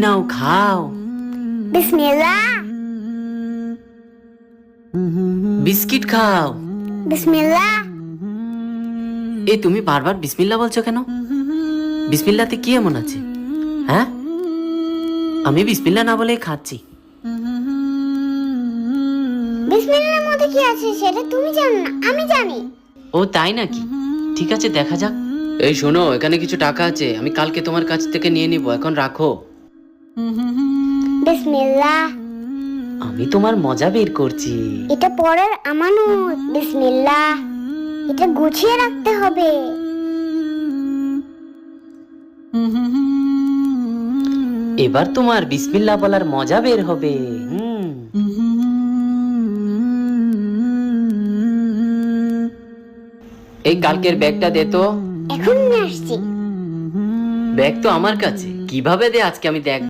নাও, খাও। বিসমিল্লাহ। বিস্কিট খাও। বিসমিল্লাহ। এই তুমি বারবার বিসমিল্লাহ বলছো কেন? বিসমিল্লাতে কি এমন আছে? হ্যাঁ, আমি বিসমিল্লাহ না বলেই খাচ্ছি। বিসমিল্লাহর মধ্যে কি আছে সেটা তুমি জানো না, আমি জানি। ও তাই নাকি? ঠিক আছে, দেখা যাক। এই শোনো, এখানে কিছু টাকা আছে, আমি কালকে তোমার কাছ থেকে নিয়ে নিব, এখন রাখো। বিসমিল্লাহ। আমি তোমার মজা বের করছি। এটা পরের আমানত। বিসমিল্লাহ। এটা গুছিয়ে রাখতে হবে। এবার তোমার বিসমিল্লাহ বলার মজা বের হবে। এই কালকের ব্যাগটা দে তো। এখন নিয়ে আসছি। ব্যাগ তো আমার কাছে, কিভাবে দে আজকে আমি দেখ।